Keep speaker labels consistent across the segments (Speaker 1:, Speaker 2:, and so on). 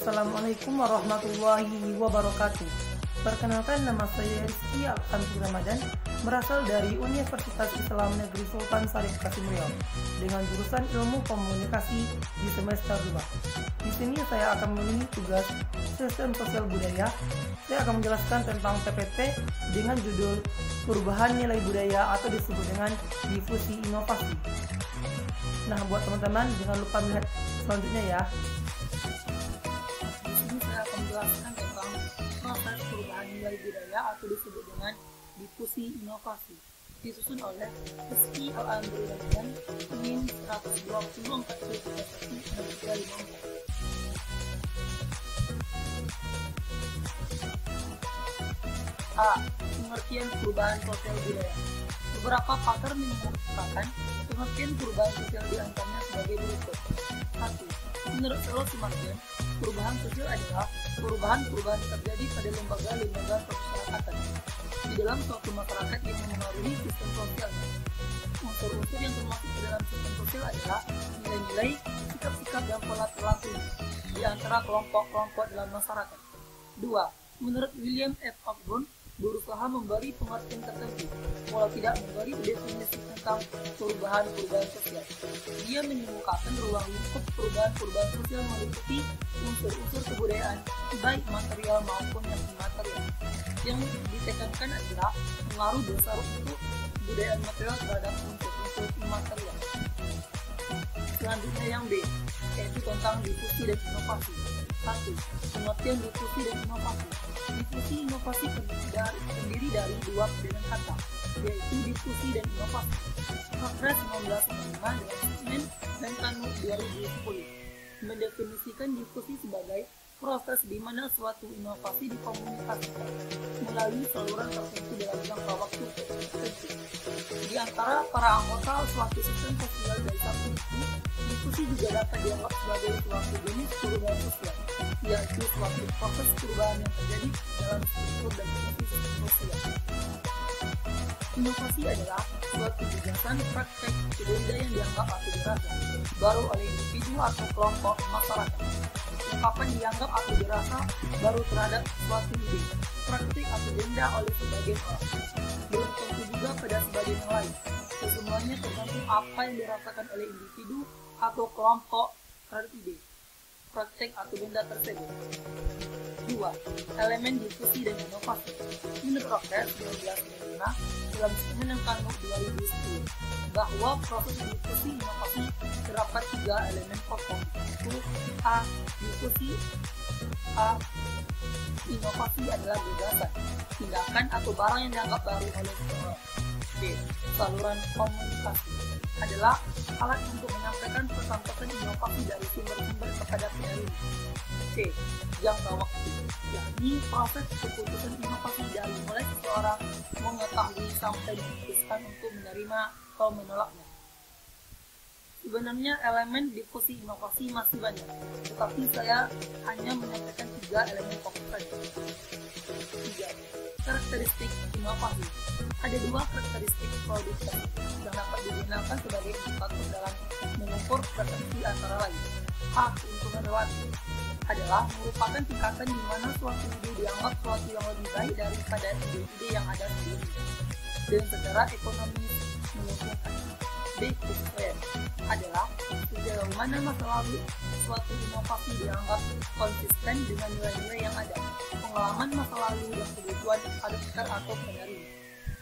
Speaker 1: Assalamualaikum warahmatullahi wabarakatuh. Perkenalkan, nama saya Rizky Alhamdulillah Ramadan, berasal dari Universitas Islam Negeri Sultan Syarif Kasimulyo dengan jurusan Ilmu Komunikasi di semester 2. Di sini saya akan memenuhi tugas Sistem Sosial Budaya. Saya akan menjelaskan tentang PPT dengan judul Perubahan Nilai Budaya atau disebut dengan Difusi Inovasi. Nah, buat teman-teman jangan lupa melihat selanjutnya ya. Di sini saya akan menjelaskan tentang proses perubahan nilai budaya atau disebut dengan difusi inovasi, disusun oleh Rizky Alhamdulillah Ramadan, NIM 12041316354. A. Pengertian perubahan sosial budaya. Beberapa pakar mengemukakan pengertian perubahan sosial diantaranya sebagai berikut. 1. Menurut Charles Martin, perubahan sosial adalah perubahan-perubahan yang terjadi pada lembaga-lembaga kemasyarakatan di dalam suatu masyarakat yang memengaruhi sistem sosialnya. Unsur-unsur yang termasuk di dalam sistem sosial adalah nilai-nilai, sikap-sikap, dan pola perilaku di antara kelompok-kelompok dalam masyarakat. 2. Menurut William F. Ogburn, berusaha memberi pengertian tertentu, walau tidak memberi definisi tentang perubahan-perubahan sosial. Dia mengemukakan ruang lingkup perubahan-perubahan sosial meliputi unsur-unsur kebudayaan, baik material maupun yang imaterial. Yang ditekankan adalah pengaruh besar untuk kebudayaan material terhadap unsur-unsur imaterial. Selanjutnya yang B, yaitu tentang difusi dan inovasi. 1. Pengertian difusi dan inovasi. Difusi inovasi terdiri dari dua pilihan kata, yaitu difusi dan inovasi. Kongres 1995 dengan Statement dan Kanun 2010 mendefinisikan difusi sebagai proses di mana suatu inovasi dikomunikasikan melalui saluran tertentu dalam jangka waktu tertentu. Di antara para anggota suatu sistem sosial dari satu itu, difusi juga dapat dianggap sebagai suatu jenis perubahan sosial, yaitu suatu proses perubahan yang terjadi dalam struktur dan fungsi sistem sosial. Inovasi adalah suatu gagasan, praktek, ide yang dianggap atau dirasa baru oleh individu atau kelompok masyarakat. Ungkapan dianggap atau dirasa baru terhadap suatu ide, praktik atau benda oleh sebagian orang. Belum tentu juga pada sebagian yang lain. Semuanya tergantung apa yang dirasakan oleh individu atau kelompok terhadap ide, praktik atau benda tersebut. 2. Elemen difusi dan inovasi. Menurut Rocker 2005 dalam Statement yang Kanun 2010 bahwa proses difusi inovasi terdapat 3 elemen pokok, yaitu A. Difusi. A. Inovasi adalah gagasan, tindakan atau barang yang dianggap baru oleh seseorang. B. Saluran komunikasi adalah alat untuk menyampaikan pesan-pesan inovasi dari sumber-sumber kepada penerima. C. Jangka waktu, yakni proses keputusan inovasi dari mulai seseorang mengetahui sampai memutuskan untuk menerima atau menolaknya. Sebenarnya elemen difusi inovasi masih banyak, tetapi saya hanya menyampaikan 3 elemen pokok saja. 3. Karakteristik inovasi. Ada 2 karakteristik produk yang dapat digunakan sebagai indikator dalam mengukur preferensi antara lain. A. Keuntungan relatif adalah merupakan tingkatan di mana suatu ide dianggap suatu yang lebih baik daripada ide-ide yang ada sebelumnya dan secara ekonomis menguntungkan. B. Kesesuaian adalah sejauh mana masa lalu suatu inovasi dianggap konsisten dengan nilai-nilai yang ada, pengalaman masa lalu dan kebutuhan adopter atau penerima.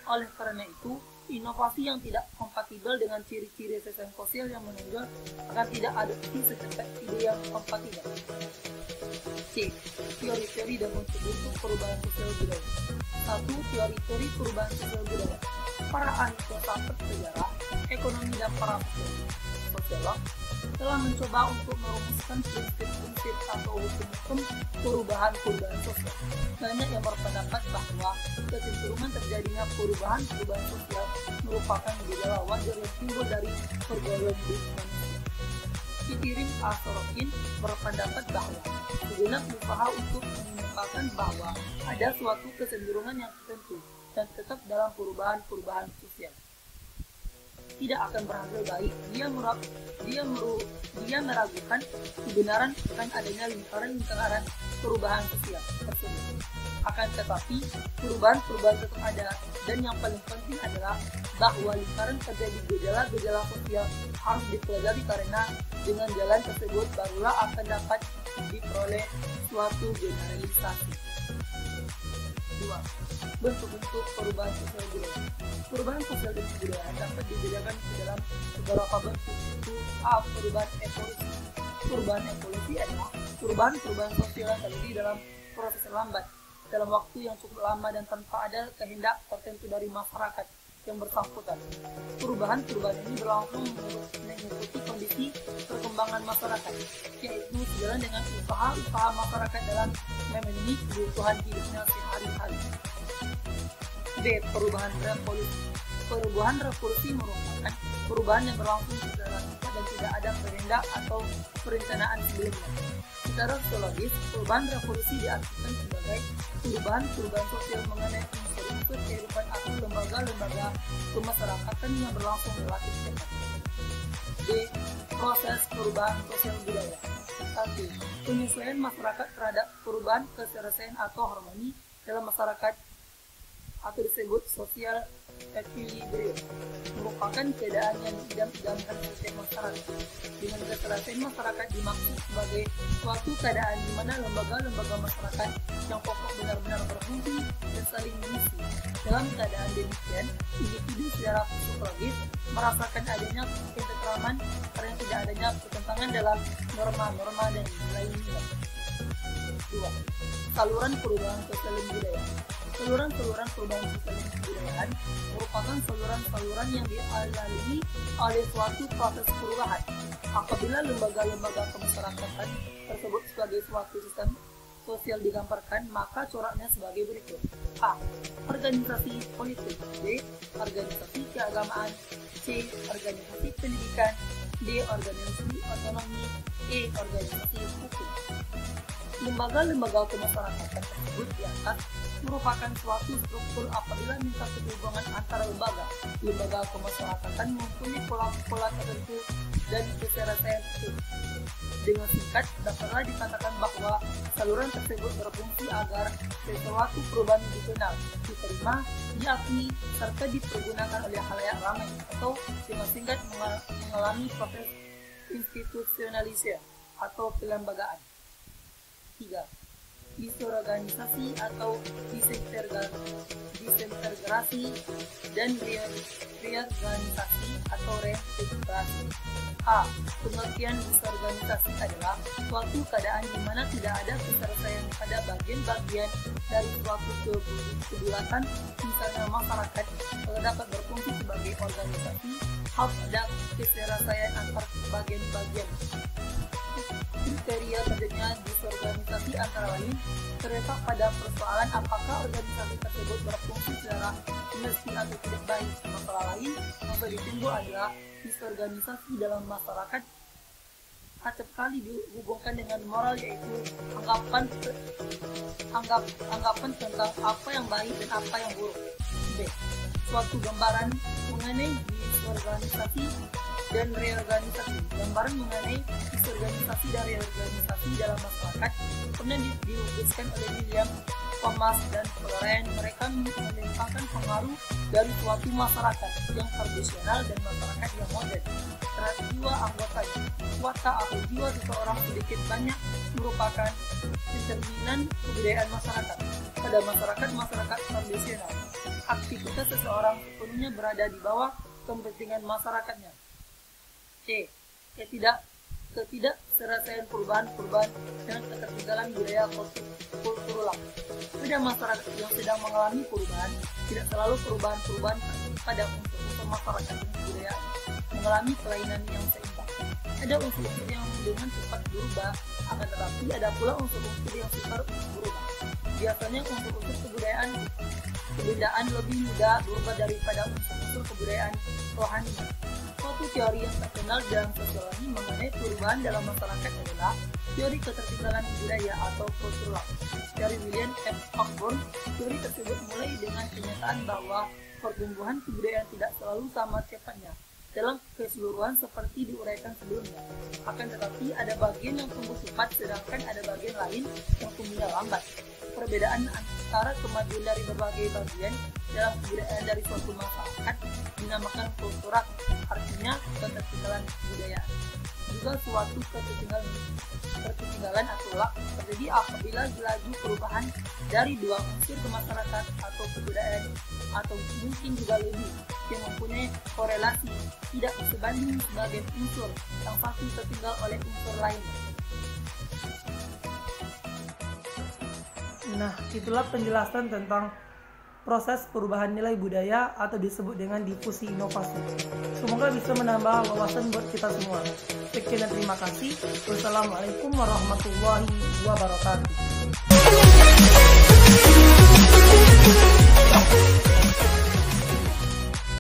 Speaker 1: Oleh karena itu, inovasi yang tidak kompatibel dengan ciri-ciri sistem sosial yang menonjol akan tidak adopsi secepat ide yang kompatibel. C. Teori-teori dan bentuk perubahan sosial budaya. 1. Teori-teori perubahan sosial budaya. Para ahli filsafat sejarah, ekonomi, dan para sosiolog telah mencoba untuk merumuskan prinsip-prinsip atau hukum-hukum perubahan sosial. Banyak yang berpendapat bahwa kecenderungan terjadinya perubahan sosial merupakan gejala wajar yang timbul dari pergaulan hidup manusia. Pikirin A. Sorokin berpendapat bahwa segenap usaha untuk menunjukkan bahwa ada suatu kecenderungan yang tertentu dan tetap dalam perubahan sosial. tidak akan berhasil baik. Dia meragukan kebenaran akan adanya lingkaran perubahan sosial tersebut. Akan tetapi, perubahan tetap ada, dan yang paling penting adalah bahwa lingkaran terjadi gejala-gejala sosial harus dipelajari, karena dengan jalan tersebut barulah akan dapat diperoleh suatu generalisasi. 2. Bentuk-bentuk perubahan sosial budaya. Perubahan sosial dan kebudayaan dapat dibedakan ke dalam beberapa bentuk. A. Perubahan evolusi. Perubahan evolusi adalah perubahan sosial yang terjadi dalam proses lambat, dalam waktu yang cukup lama dan tanpa ada kehendak tertentu dari masyarakat yang bersangkutan. Perubahan ini berlangsung mengikuti kondisi perkembangan masyarakat, yaitu sejalan dengan usaha masyarakat dalam memenuhi kebutuhan hidupnya sehari-hari. B. Perubahan revolusi. Perubahan revolusi merupakan perubahan yang berlangsung secara cepat dan tidak ada kehendak atau perencanaan sebelumnya. Secara sosiologis, perubahan revolusi diartikan sebagai perubahan sosial mengenai unsur-unsur kehidupan atau lembaga-lembaga kemasyarakatan yang berlangsung relatif cepat. D. Proses perubahan sosial budaya. 1. Penyesuaian masyarakat terhadap perubahan keselesaian atau harmoni dalam masyarakat atau disebut social equilibrium, merupakan keadaan yang diidam-idamkan setiap masyarakat. Dengan keselesaian masyarakat dimaksud sebagai suatu keadaan di mana lembaga-lembaga masyarakat yang pokok benar-benar berfungsi dan saling mengisi. Dalam keadaan demikian, individu secara psikologis merasakan adanya ketentraman karena tidak adanya pertentangan dalam norma-norma dan nilai-nilai. 2. Saluran perubahan sosial dan budaya. Saluran perubahan sosial dan kebudayaan merupakan saluran yang dilalui oleh suatu proses perubahan. Apabila lembaga-lembaga kemasyarakatan tersebut sebagai suatu sistem sosial digambarkan, maka coraknya sebagai berikut. A. Organisasi politik. B. Organisasi keagamaan. C. Organisasi pendidikan. D. Organisasi otonomi. E. Organisasi hukum. Lembaga-lembaga kemasyarakatan tersebut di atas merupakan suatu struktur apabila minta hubungan antara lembaga kemasyarakatan mempunyai pola tertentu dan keselesaian itu. Dengan singkat, dapatlah dikatakan bahwa saluran tersebut berfungsi agar sesuatu perubahan dikenal, diterima, diakui, serta dipergunakan oleh khalayak ramai, atau dengan singkat mengalami proses institusionalisasi atau pelembagaan. 3. Disorganisasi atau disintegrasi dan reorganisasi atau reintegrasi. A. Pengertian disorganisasi adalah suatu keadaan di mana tidak ada keselesaian pada bagian-bagian dari suatu kebulatan, misalnya masyarakat, kalau dapat berfungsi sebagai organisasi, harus ada keselesaian antar bagian-bagian. Kriteria terjadinya disorganisasi antara lain terletak pada persoalan apakah organisasi tersebut berfungsi secara semestinya atau tidak baik. Masalah lain yang ditimbul adalah disorganisasi dalam masyarakat acap kali dihubungkan dengan moral, yaitu anggapan tentang apa yang baik dan apa yang buruk. B. Suatu gambaran mengenai disorganisasi dan reorganisasi. Gambaran mengenai disorganisasi dan reorganisasi dalam masyarakat pernah dilukiskan oleh William Thomas dan Florence. Mereka menimbangkan pengaruh dari suatu masyarakat yang tradisional dan masyarakat yang modern terhadap jiwa anggotanya. Watak atau jiwa seseorang sedikit banyak merupakan cerminan kebudayaan masyarakat. Pada masyarakat tradisional, aktivitas seseorang sepenuhnya berada di bawah kepentingan masyarakatnya. C. Ketidakserasian perubahan dan ketertinggalan budaya kultural. Pada masyarakat yang sedang mengalami perubahan, tidak selalu perubahan pada unsur-unsur masyarakat dan kebudayaan mengalami kelainan yang seimbang. Ada unsur-unsur yang dengan cepat berubah, akan tetapi ada pula unsur-unsur yang sukar berubah. Biasanya unsur-unsur kebudayaan lebih mudah berubah daripada unsur-unsur kebudayaan rohani. Suatu teori yang terkenal dalam sosiologi mengenai perubahan dalam masyarakat adalah teori ketertinggalan budaya atau kultural. Dari William F. Cockburn, teori tersebut mulai dengan kenyataan bahwa pertumbuhan kebudayaan tidak selalu sama cepatnya, dalam keseluruhan seperti diuraikan sebelumnya. Akan tetapi ada bagian yang tumbuh cepat sedangkan ada bagian lain yang tumbuhnya lambat. Perbedaan antara kemajuan dari berbagai bagian dalam kebudayaan dari suatu masyarakat dinamakan kultural, artinya ketertinggalan budaya. Juga suatu ketertinggalan akhlak terjadi apabila laju perubahan dari dua unsur ke masyarakat atau kebudayaan atau mungkin juga lebih yang mempunyai korelasi tidak sebanding sebagai unsur yang satu tertinggal oleh unsur lain.
Speaker 2: Nah, itulah penjelasan tentang proses perubahan nilai budaya atau disebut dengan difusi inovasi. Semoga bisa menambah wawasan buat kita semua. Sekian dan terima kasih. Wassalamualaikum warahmatullahi wabarakatuh.